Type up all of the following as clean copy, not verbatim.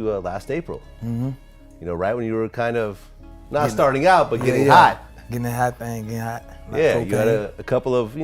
last April. You know, right when you were kind of not starting out, but getting getting the hot thing, getting hot. Yeah, you had a couple of,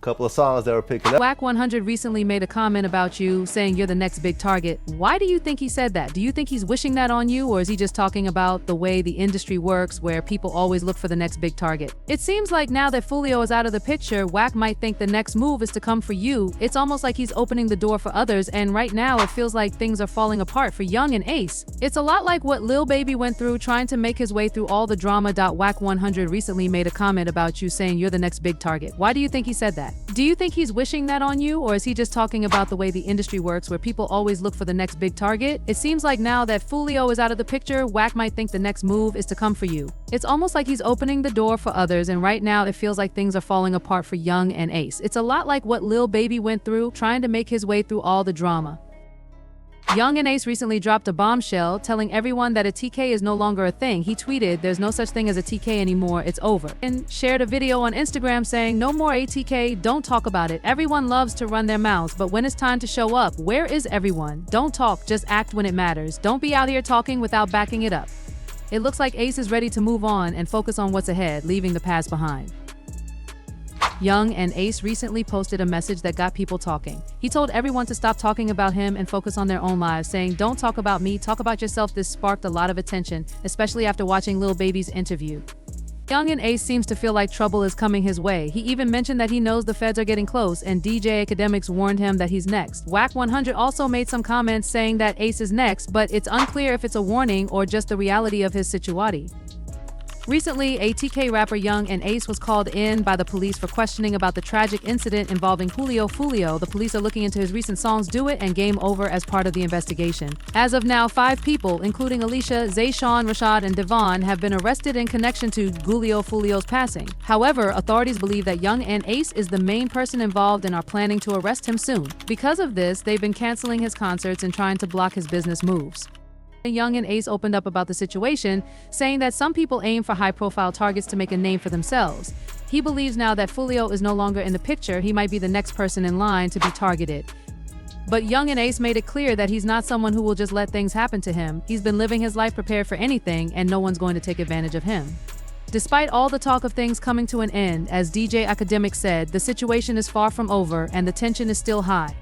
couple of songs that were picking up. Wack 100 recently made a comment about you, saying you're the next big target. Why do you think he said that? Do you think he's wishing that on you, or is he just talking about the way the industry works, where people always look for the next big target? It seems like now that Foolio is out of the picture, Wack might think the next move is to come for you. It's almost like he's opening the door for others, and right now it feels like things are falling apart for Yungeen Ace. It's a lot like what Lil Baby went through trying to make his way through all the drama. Wack 100 recently made a comment about you, saying you're the next big target. Why do you think he said that? Do you think he's wishing that on you, or is he just talking about the way the industry works, where people always look for the next big target? It seems like now that Foolio is out of the picture, Wack might think the next move is to come for you. It's almost like he's opening the door for others, and right now it feels like things are falling apart for Yungeen Ace. It's a lot like what Lil Baby went through trying to make his way through all the drama. Yungeen Ace recently dropped a bombshell, telling everyone that a TK is no longer a thing. He tweeted, "There's no such thing as a TK anymore, it's over," and shared a video on Instagram saying, "No more ATK, don't talk about it. Everyone loves to run their mouths, but when it's time to show up, where is everyone? Don't talk, just act when it matters. Don't be out here talking without backing it up." It looks like Ace is ready to move on and focus on what's ahead, leaving the past behind. Yungeen Ace recently posted a message that got people talking. He told everyone to stop talking about him and focus on their own lives, saying, "Don't talk about me, talk about yourself." This sparked a lot of attention, especially after watching Lil Baby's interview. Yungeen Ace seems to feel like trouble is coming his way. He even mentioned that he knows the feds are getting close, and DJ Academics warned him that he's next. Wack 100 also made some comments saying that Ace is next, but it's unclear if it's a warning or just the reality of his situation. Recently, ATK rapper Yungeen Ace was called in by the police for questioning about the tragic incident involving Julio Foolio. The police are looking into his recent songs "Do It" and "Game Over" as part of the investigation. As of now, 5 people, including Alicia, Zayshawn, Rashad, and Devon, have been arrested in connection to Julio Foolio's passing. However, authorities believe that Yungeen Ace is the main person involved and are planning to arrest him soon. Because of this, they've been canceling his concerts and trying to block his business moves. Yungeen Ace opened up about the situation, saying that some people aim for high-profile targets to make a name for themselves. He believes now that Foolio is no longer in the picture, he might be the next person in line to be targeted. But Yungeen Ace made it clear that he's not someone who will just let things happen to him. He's been living his life prepared for anything, and no one's going to take advantage of him. Despite all the talk of things coming to an end, as DJ Academic said, the situation is far from over and the tension is still high.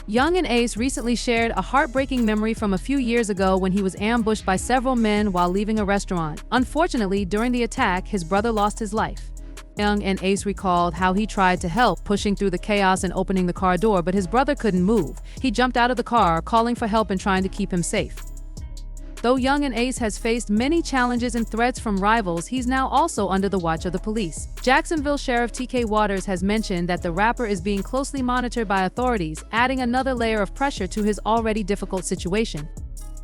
Yungeen Ace recently shared a heartbreaking memory from a few years ago when he was ambushed by several men while leaving a restaurant. Unfortunately, during the attack, his brother lost his life. Yungeen Ace recalled how he tried to help, pushing through the chaos and opening the car door, but his brother couldn't move. He jumped out of the car, calling for help and trying to keep him safe. Though Yungeen Ace has faced many challenges and threats from rivals, he's now also under the watch of the police. Jacksonville Sheriff TK Waters has mentioned that the rapper is being closely monitored by authorities, adding another layer of pressure to his already difficult situation.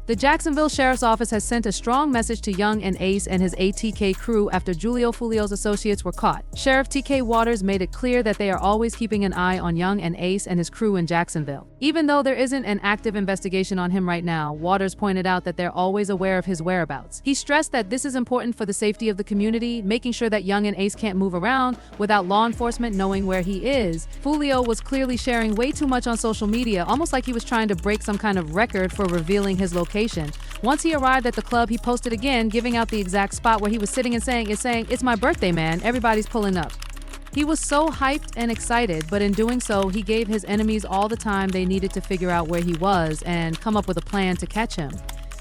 The Jacksonville Sheriff's Office has sent a strong message to Yungeen Ace and his ATK crew after Julio Foolio's associates were caught. Sheriff TK Waters made it clear that they are always keeping an eye on Yungeen Ace and his crew in Jacksonville. Even though there isn't an active investigation on him right now, Waters pointed out that they're always aware of his whereabouts. He stressed that this is important for the safety of the community, making sure that Yungeen Ace can't move around without law enforcement knowing where he is. Foolio was clearly sharing way too much on social media, almost like he was trying to break some kind of record for revealing his location. Once he arrived at the club, he posted again, giving out the exact spot where he was sitting and saying, "It's my birthday, man. Everybody's pulling up." He was so hyped and excited, but in doing so, he gave his enemies all the time they needed to figure out where he was and come up with a plan to catch him.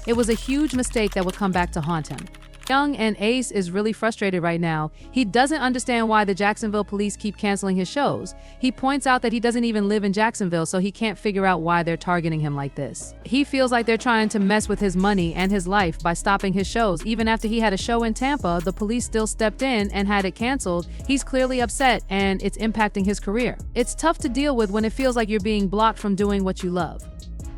It was a huge mistake that would come back to haunt him. Yungeen Ace is really frustrated right now. He doesn't understand why the Jacksonville police keep canceling his shows. He points out that he doesn't even live in Jacksonville, so he can't figure out why they're targeting him like this. He feels like they're trying to mess with his money and his life by stopping his shows. Even after he had a show in Tampa, the police still stepped in and had it canceled. He's clearly upset, and it's impacting his career. It's tough to deal with when it feels like you're being blocked from doing what you love.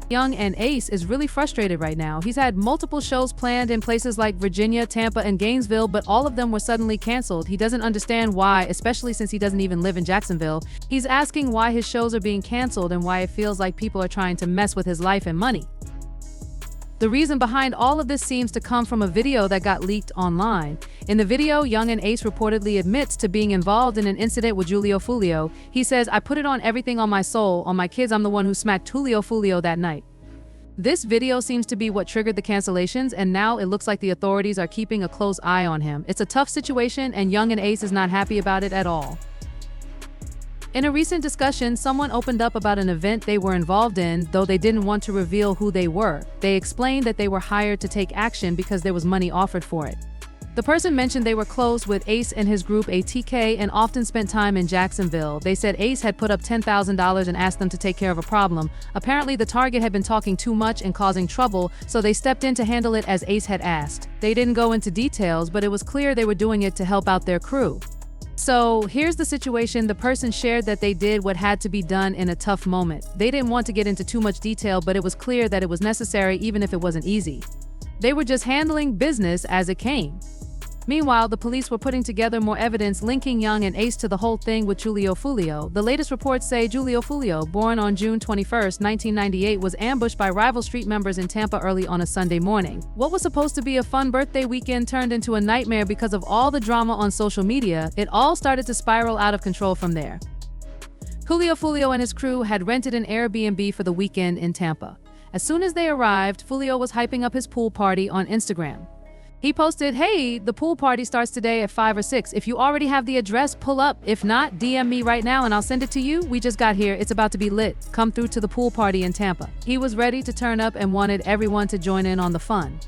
Yungeen Ace is really frustrated right now. He's had multiple shows planned in places like Virginia, Tampa, and Gainesville, but all of them were suddenly canceled. He doesn't understand why, especially since he doesn't even live in Jacksonville. He's asking why his shows are being canceled and why it feels like people are trying to mess with his life and money. The reason behind all of this seems to come from a video that got leaked online. In the video, Yungeen Ace reportedly admits to being involved in an incident with Julio Foolio. He says, "I put it on everything on my soul. On my kids, I'm the one who smacked Julio Foolio that night." This video seems to be what triggered the cancellations, and now it looks like the authorities are keeping a close eye on him. It's a tough situation, and Yungeen Ace is not happy about it at all. In a recent discussion, someone opened up about an event they were involved in, though they didn't want to reveal who they were. They explained that they were hired to take action because there was money offered for it. The person mentioned they were close with Ace and his group ATK and often spent time in Jacksonville. They said Ace had put up $10,000 and asked them to take care of a problem. Apparently, the target had been talking too much and causing trouble, so they stepped in to handle it as Ace had asked. They didn't go into details, but it was clear they were doing it to help out their crew. So here's the situation. The person shared that they did what had to be done in a tough moment. They didn't want to get into too much detail, but it was clear that it was necessary even if it wasn't easy. They were just handling business as it came. Meanwhile, the police were putting together more evidence linking Yungeen Ace to the whole thing with Julio Foolio. The latest reports say Julio Foolio, born on June 21, 1998, was ambushed by rival street members in Tampa early on a Sunday morning. What was supposed to be a fun birthday weekend turned into a nightmare because of all the drama on social media. It all started to spiral out of control from there. Julio Foolio and his crew had rented an Airbnb for the weekend in Tampa. As soon as they arrived, Foolio was hyping up his pool party on Instagram. He posted, "Hey, the pool party starts today at 5 or 6. If you already have the address, pull up. If not, DM me right now and I'll send it to you. We just got here. It's about to be lit. Come through to the pool party in Tampa." He was ready to turn up and wanted everyone to join in on the fun.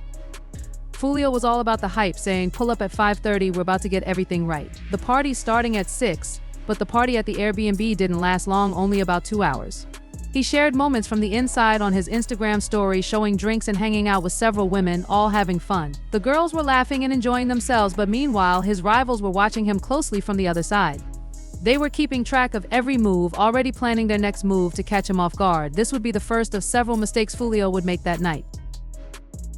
Foolio was all about the hype, saying, "Pull up at 5:30. We're about to get everything right." The party's starting at 6, but the party at the Airbnb didn't last long, only about 2 hours. He shared moments from the inside on his Instagram story, showing drinks and hanging out with several women, all having fun. The girls were laughing and enjoying themselves, but meanwhile, his rivals were watching him closely from the other side. They were keeping track of every move, already planning their next move to catch him off guard. This would be the first of several mistakes Foolio would make that night.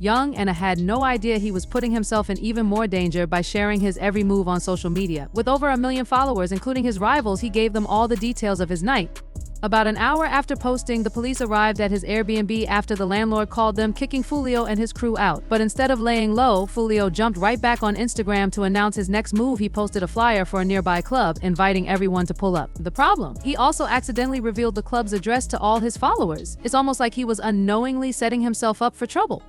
Yungeen had no idea he was putting himself in even more danger by sharing his every move on social media. With over 1 million followers, including his rivals, he gave them all the details of his night. About an hour after posting, the police arrived at his Airbnb after the landlord called them, kicking Foolio and his crew out. But instead of laying low, Foolio jumped right back on Instagram to announce his next move. He posted a flyer for a nearby club, inviting everyone to pull up. The problem? He also accidentally revealed the club's address to all his followers. It's almost like he was unknowingly setting himself up for trouble.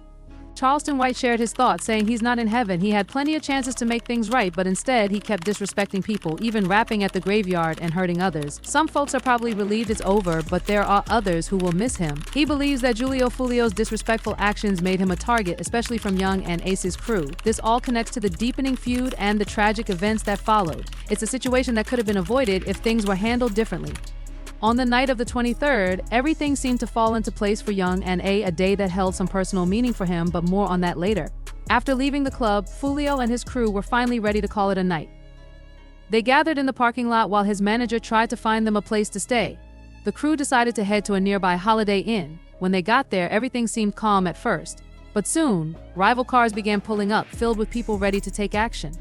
Charleston White shared his thoughts, saying he's not in heaven. He had plenty of chances to make things right, but instead he kept disrespecting people, even rapping at the graveyard and hurting others. Some folks are probably relieved it's over, but there are others who will miss him. He believes that Julio Foolio's disrespectful actions made him a target, especially from Yungeen Ace's crew. This all connects to the deepening feud and the tragic events that followed. It's a situation that could have been avoided if things were handled differently. On the night of the 23rd, everything seemed to fall into place for Yungeen Ace, a day that held some personal meaning for him, but more on that later. After leaving the club, Foolio and his crew were finally ready to call it a night. They gathered in the parking lot while his manager tried to find them a place to stay. The crew decided to head to a nearby Holiday Inn. When they got there, everything seemed calm at first. But soon, rival cars began pulling up, filled with people ready to take action.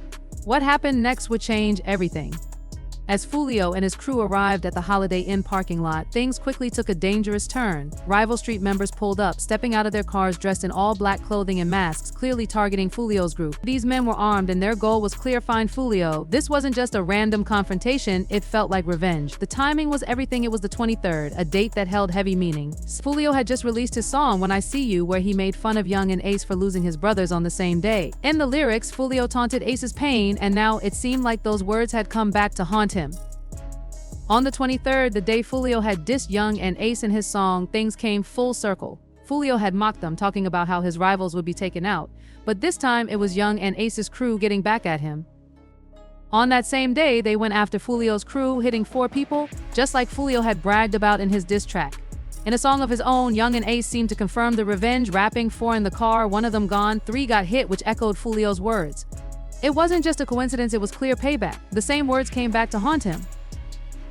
What happened next would change everything. As Foolio and his crew arrived at the Holiday Inn parking lot, things quickly took a dangerous turn. Rival street members pulled up, stepping out of their cars dressed in all black clothing and masks, clearly targeting Foolio's group. These men were armed and their goal was clear: find Foolio. This wasn't just a random confrontation, it felt like revenge. The timing was everything. It was the 23rd, a date that held heavy meaning. Foolio had just released his song When I See You, where he made fun of Yungeen Ace for losing his brothers on the same day. In the lyrics, Foolio taunted Ace's pain, and now it seemed like those words had come back to haunt him. On the 23rd, the day Foolio had dissed Yungeen Ace in his song, things came full circle. Foolio had mocked them, talking about how his rivals would be taken out, but this time it was Yungeen Ace's crew getting back at him. On that same day, they went after Foolio's crew, hitting 4 people, just like Foolio had bragged about in his diss track. In a song of his own, Yungeen Ace seemed to confirm the revenge, rapping 4 in the car, 1 of them gone, 3 got hit, which echoed Foolio's words. It wasn't just a coincidence, it was clear payback. The same words came back to haunt him.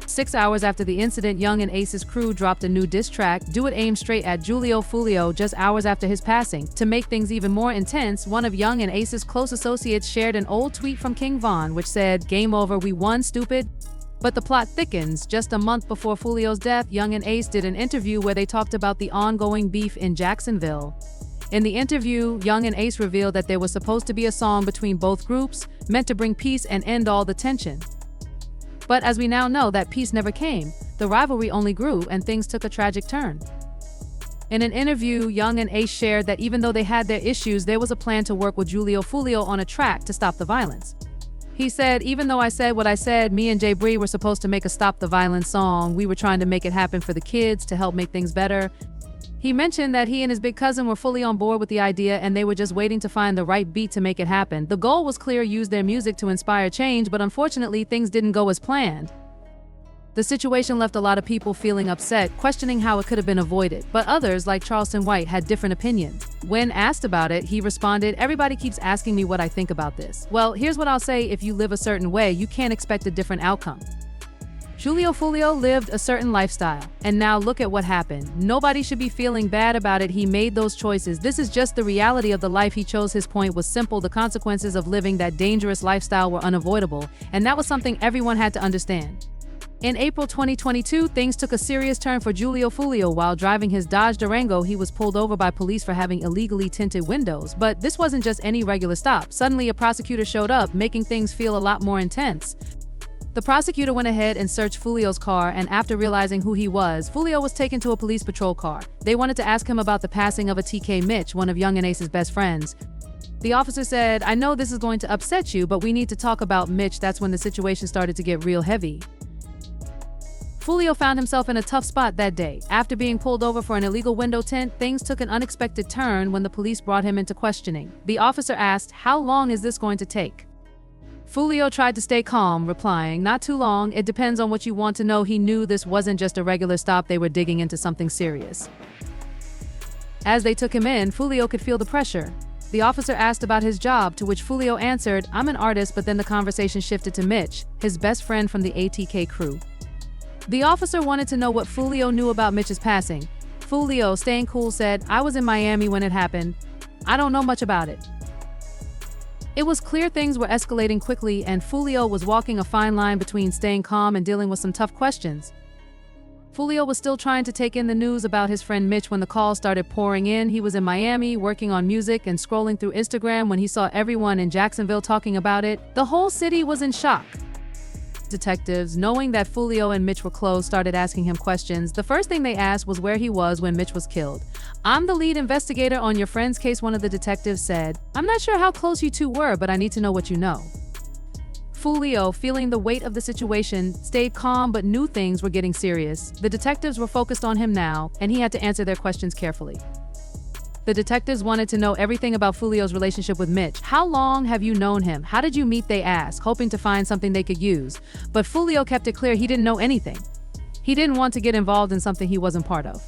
6 hours after the incident, Yungeen Ace's crew dropped a new diss track, Do It, aimed straight at Julio Foolio, just hours after his passing. To make things even more intense, one of Yungeen Ace's close associates shared an old tweet from King Von, which said, "Game over, we won, stupid." But the plot thickens. Just a month before Foolio's death, Yungeen Ace did an interview where they talked about the ongoing beef in Jacksonville. In the interview, Yungeen Ace revealed that there was supposed to be a song between both groups, meant to bring peace and end all the tension. But as we now know, that peace never came. The rivalry only grew and things took a tragic turn. In an interview, Yungeen Ace shared that even though they had their issues, there was a plan to work with Julio Foolio on a track to stop the violence. He said, even though I said what I said, me and Jay Bree were supposed to make a Stop the Violence song. We were trying to make it happen for the kids to help make things better. He mentioned that he and his big cousin were fully on board with the idea and they were just waiting to find the right beat to make it happen. The goal was clear: use their music to inspire change, but unfortunately things didn't go as planned. The situation left a lot of people feeling upset, questioning how it could have been avoided, but others, like Charleston White, had different opinions. When asked about it, he responded, "Everybody keeps asking me what I think about this. Well, here's what I'll say: if you live a certain way, you can't expect a different outcome. Julio Foolio lived a certain lifestyle, and now look at what happened. Nobody should be feeling bad about it. He made those choices. This is just the reality of the life he chose." His point was simple: the consequences of living that dangerous lifestyle were unavoidable, and that was something everyone had to understand. In April 2022, things took a serious turn for Julio Foolio. While driving his Dodge Durango, he was pulled over by police for having illegally tinted windows. But this wasn't just any regular stop. Suddenly, a prosecutor showed up, making things feel a lot more intense. The prosecutor went ahead and searched Foolio's car, and after realizing who he was, Foolio was taken to a police patrol car. They wanted to ask him about the passing of a TK Mitch, one of Yungeen Ace's best friends. The officer said, "I know this is going to upset you, but we need to talk about Mitch." That's when the situation started to get real heavy. Foolio found himself in a tough spot that day. After being pulled over for an illegal window tint, things took an unexpected turn when the police brought him into questioning. The officer asked, "How long is this going to take?" Foolio tried to stay calm, replying, "Not too long. It depends on what you want to know." He knew this wasn't just a regular stop. They were digging into something serious. As they took him in, Foolio could feel the pressure. The officer asked about his job, to which Foolio answered, "I'm an artist," but then the conversation shifted to Mitch, his best friend from the ATK crew. The officer wanted to know what Foolio knew about Mitch's passing. Foolio, staying cool, said, "I was in Miami when it happened. I don't know much about it." It was clear things were escalating quickly, and Foolio was walking a fine line between staying calm and dealing with some tough questions. Foolio was still trying to take in the news about his friend Mitch when the calls started pouring in. He was in Miami working on music and scrolling through Instagram when he saw everyone in Jacksonville talking about it. The whole city was in shock. Detectives, knowing that Foolio and Mitch were close, started asking him questions. The first thing they asked was where he was when Mitch was killed. "I'm the lead investigator on your friend's case," one of the detectives said. "I'm not sure how close you two were, but I need to know what you know." Foolio, feeling the weight of the situation, stayed calm but knew things were getting serious. The detectives were focused on him now, and he had to answer their questions carefully. The detectives wanted to know everything about Foolio's relationship with Mitch. "How long have you known him? How did you meet?" they asked, hoping to find something they could use. But Foolio kept it clear he didn't know anything. He didn't want to get involved in something he wasn't part of.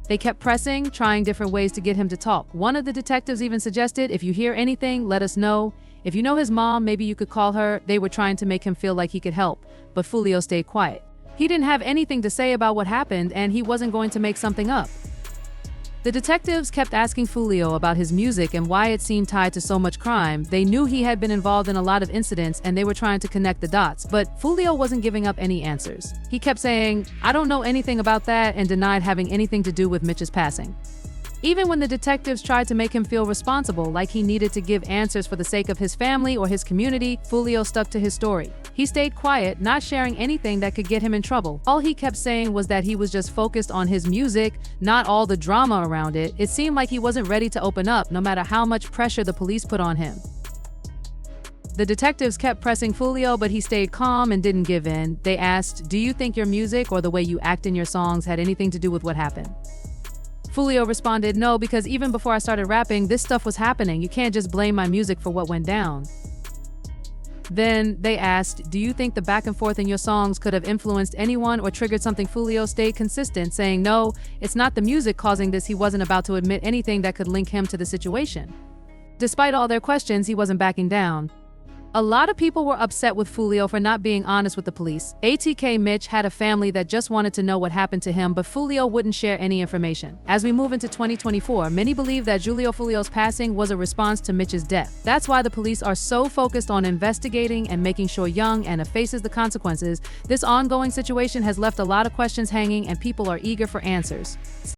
They kept pressing, trying different ways to get him to talk. One of the detectives even suggested, "If you hear anything, let us know. If you know his mom, maybe you could call her." They were trying to make him feel like he could help, but Foolio stayed quiet. He didn't have anything to say about what happened, and he wasn't going to make something up. The detectives kept asking Foolio about his music and why it seemed tied to so much crime. They knew he had been involved in a lot of incidents, and they were trying to connect the dots, but Foolio wasn't giving up any answers. He kept saying, "I don't know anything about that," and denied having anything to do with Mitch's passing. Even when the detectives tried to make him feel responsible, like he needed to give answers for the sake of his family or his community, Foolio stuck to his story. He stayed quiet, not sharing anything that could get him in trouble. All he kept saying was that he was just focused on his music, not all the drama around it. It seemed like he wasn't ready to open up, no matter how much pressure the police put on him. The detectives kept pressing Foolio, but he stayed calm and didn't give in. They asked, "Do you think your music or the way you act in your songs had anything to do with what happened?" Foolio responded, "No, because even before I started rapping, this stuff was happening. You can't just blame my music for what went down." Then they asked, "Do you think the back and forth in your songs could have influenced anyone or triggered something?" Foolio stayed consistent, saying, "No, it's not the music causing this." He wasn't about to admit anything that could link him to the situation. Despite all their questions, he wasn't backing down. A lot of people were upset with Foolio for not being honest with the police. ATK Mitch had a family that just wanted to know what happened to him, but Foolio wouldn't share any information. As we move into 2024, many believe that Julio Foolio's passing was a response to Mitch's death. That's why the police are so focused on investigating and making sure Yungeen faces the consequences. This ongoing situation has left a lot of questions hanging, and people are eager for answers.